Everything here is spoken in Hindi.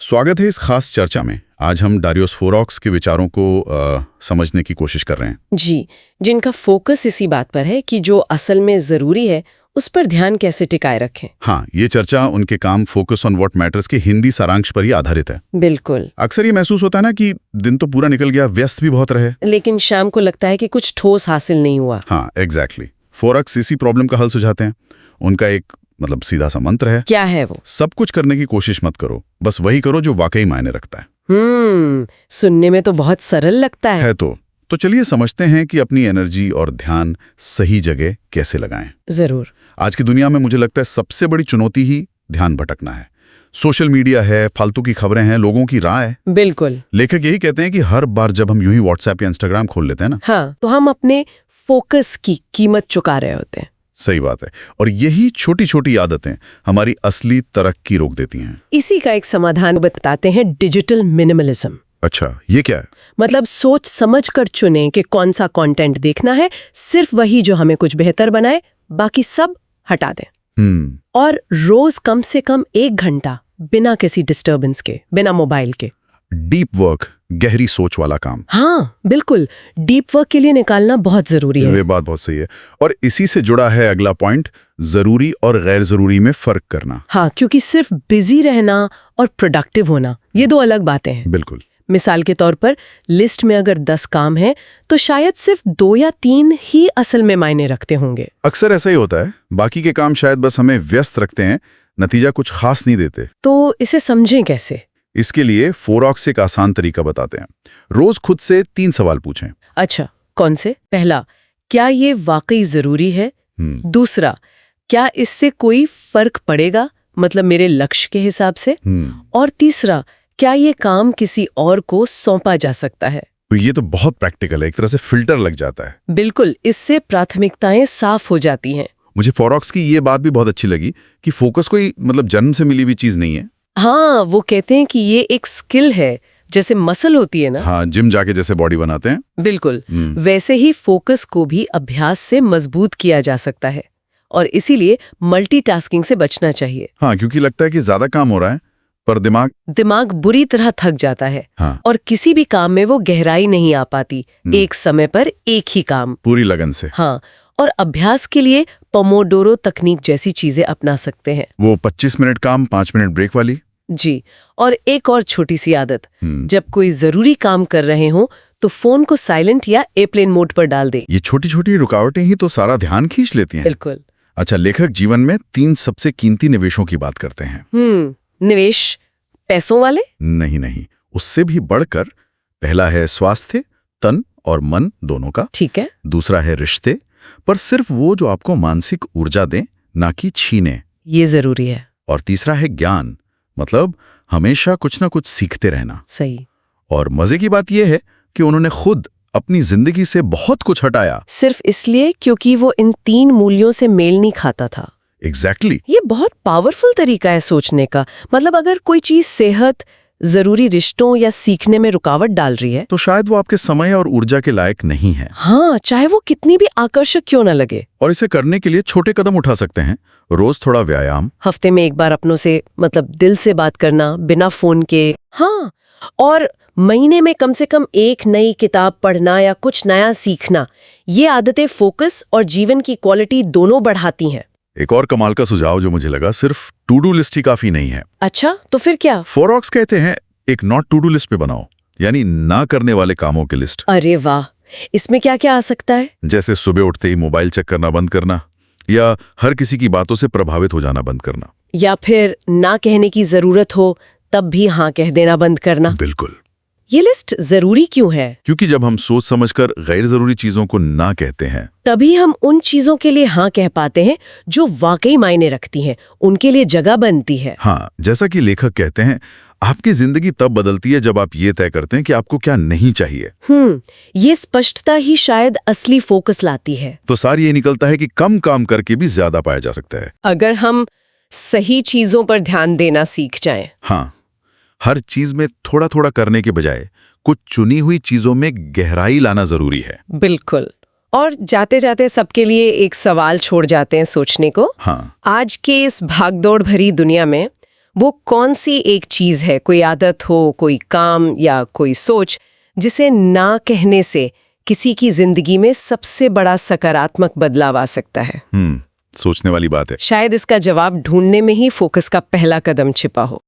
स्वागत है इस खास चर्चा में। आज हम डारियोस फोरॉक्स के विचारों को समझने की कोशिश कर रहे हैं। जी, जिनका फोकस इसी बात पर है कि जो असल में जरूरी है उस पर ध्यान कैसे टिकाए रखें। हाँ, ये चर्चा उनके काम फोकस ऑन व्हाट मैटर्स के हिंदी सारांश पर ही आधारित है। बिल्कुल। अक्सर ये महसूस होता है ना कि दिन तो पूरा निकल गया, व्यस्त भी बहुत रहे, लेकिन शाम को लगता है कि कुछ ठोस हासिल नहीं हुआ। हाँ एग्जैक्टली। फोरॉक्स इसी प्रॉब्लम का हल सुझाते हैं। उनका एक सीधा सा मंत्र है। क्या है वो? सब कुछ करने की कोशिश मत करो, बस वही करो जो वाकई मायने रखता है। सुनने में तो बहुत सरल लगता है। तो चलिए समझते हैं कि अपनी एनर्जी और ध्यान सही जगह कैसे लगाएं। जरूर। आज की दुनिया में मुझे लगता है सबसे बड़ी चुनौती ही ध्यान भटकना है। सोशल मीडिया है, फालतू की खबरें हैं, लोगों की राय। बिल्कुल। लेखक यही कहते हैं कि हर बार जब हम यूं ही व्हाट्सएप या इंस्टाग्राम खोल लेते हैं ना, हाँ, तो हम अपने फोकस की कीमत चुका रहे होते हैं। सही बात है। और यही छोटी छोटी आदतें हमारी असली तरक्की रोक देती हैं। इसी का एक समाधान बताते हैं, डिजिटल मिनिमलिज्म। अच्छा, ये क्या है? मतलब सोच समझ कर चुनें कि कौन सा कंटेंट देखना है, सिर्फ वही जो हमें कुछ बेहतर बनाए, बाकी सब हटा दें। और रोज कम से कम 1 घंटा बिना किसी डिस्टर्बेंस के, बिना मोबाइल के। डीप वर्क, गहरी सोच वाला काम। हाँ बिल्कुल, डीप वर्क के लिए निकालना बहुत जरूरी है। ये बात बहुत सही है। और इसी से जुड़ा है अगला पॉइंट, जरूरी और गैर जरूरी में फर्क करना। हाँ, क्योंकि सिर्फ बिजी रहना और प्रोडक्टिव होना, ये 2 अलग बातें हैं। बिल्कुल। मिसाल के तौर पर लिस्ट में अगर 10 काम हैं, तो शायद सिर्फ 2 या 3 ही असल में मायने रखते होंगे। अक्सर ऐसा ही होता है, बाकी के काम शायद बस हमें व्यस्त रखते हैं, नतीजा कुछ खास नहीं देते। तो इसे समझें कैसे? इसके लिए फोरॉक्स एक आसान तरीका बताते हैं। रोज खुद से 3 सवाल पूछें। अच्छा, कौन से? पहला, क्या ये वाकई जरूरी है? दूसरा, क्या इससे कोई फर्क पड़ेगा, मतलब मेरे लक्ष्य के हिसाब से? और तीसरा, क्या ये काम किसी और को सौंपा जा सकता है? तो ये तो बहुत प्रैक्टिकल है, एक तरह से फिल्टर लग जाता है। बिल्कुल, इससे प्राथमिकताएं साफ हो जाती हैं। मुझे फोरॉक्स की ये बात भी बहुत अच्छी लगी कि फोकस कोई जन्म से मिली हुई चीज नहीं है। हाँ, वो कहते हैं कि ये एक स्किल है, जैसे मसल होती है ना। हाँ, जिम जाके जैसे बॉडी बनाते हैं। बिल्कुल, वैसे ही फोकस को भी अभ्यास से मजबूत किया जा सकता है, और इसीलिए मल्टीटास्किंग से बचना चाहिए। हाँ, क्योंकि लगता है कि ज्यादा काम हो रहा है पर दिमाग बुरी तरह थक जाता है। हाँ। और किसी भी काम में वो गहराई नहीं आ पाती, एक समय पर एक ही काम पूरी लगन से। हाँ, और अभ्यास के लिए पोमोडोरो तकनीक जैसी चीजें अपना सकते हैं। वो 25 मिनट काम, 5 मिनट ब्रेक वाली। जी, और एक और छोटी सी आदत, जब कोई जरूरी काम कर रहे हो तो फोन को साइलेंट या एयरप्लेन मोड पर डाल दे। ये छोटी छोटी रुकावटें ही तो सारा ध्यान खींच लेती हैं। बिल्कुल। अच्छा, लेखक जीवन में 3 सबसे कीमती निवेशों की बात करते हैं। निवेश पैसों वाले? नहीं, उससे भी बढ़कर। पहला है स्वास्थ्य, तन और मन दोनों का। ठीक है। दूसरा है रिश्ते, पर सिर्फ वो जो आपको मानसिक ऊर्जा दें, ना कि छीने। ये जरूरी है। और तीसरा है ज्ञान, मतलब हमेशा कुछ ना कुछ सीखते रहना। सही। और मजे की बात यह है कि उन्होंने खुद अपनी जिंदगी से बहुत कुछ हटाया, सिर्फ इसलिए क्योंकि वो इन 3 मूल्यों से मेल नहीं खाता था। एग्जैक्टली। ये बहुत पावरफुल तरीका है सोचने का। मतलब अगर कोई चीज सेहत, जरूरी रिश्तों या सीखने में रुकावट डाल रही है, तो शायद वो आपके समय और ऊर्जा के लायक नहीं है। हाँ, चाहे वो कितनी भी आकर्षक क्यों ना लगे। और इसे करने के लिए छोटे कदम उठा सकते हैं। रोज थोड़ा व्यायाम, हफ्ते में 1 बार अपनों से दिल से बात करना, बिना फोन के। हाँ, और महीने में कम से कम 1 नई किताब पढ़ना या कुछ नया सीखना। ये आदतें फोकस और जीवन की क्वालिटी दोनों बढ़ाती हैं। एक और कमाल का सुझाव जो मुझे लगा, सिर्फ टू डू लिस्ट ही काफी नहीं है। अच्छा, तो फिर क्या? फोरॉक्स कहते हैं एक नॉट टू डू लिस्ट पे बनाओ, यानी ना करने वाले कामों की लिस्ट। अरे वाह, इसमें क्या क्या आ सकता है? जैसे सुबह उठते ही मोबाइल चेक करना बंद करना, या हर किसी की बातों से प्रभावित हो जाना बंद करना, या फिर ना कहने की जरूरत हो तब भी हाँ कह देना बंद करना। बिल्कुल। ये लिस्ट जरूरी क्यों है? क्योंकि जब हम सोच समझकर गैर जरूरी चीजों को ना कहते हैं, तभी हम उन चीजों के लिए हाँ कह पाते हैं जो वाकई मायने रखती हैं, उनके लिए जगह बनती है। हाँ, जैसा कि लेखक कहते हैं, आपकी जिंदगी तब बदलती है जब आप ये तय करते हैं कि आपको क्या नहीं चाहिए। ये स्पष्टता ही शायद असली फोकस लाती है। तो सार ये निकलता है कि कम काम करके भी ज्यादा पाया जा सकता है, अगर हम सही चीजों पर ध्यान देना सीख जाएं। हाँ, हर चीज में थोड़ा थोड़ा करने के बजाय कुछ चुनी हुई चीजों में गहराई लाना जरूरी है। बिल्कुल। और जाते जाते सबके लिए एक सवाल छोड़ जाते हैं सोचने को। हाँ। आज के इस भागदौड़ भरी दुनिया में वो कौन सी एक चीज है, कोई आदत हो, कोई काम या कोई सोच, जिसे ना कहने से किसी की जिंदगी में सबसे बड़ा सकारात्मक बदलाव आ सकता है? सोचने वाली बात है। शायद इसका जवाब ढूंढने में ही फोकस का पहला कदम छिपा हो।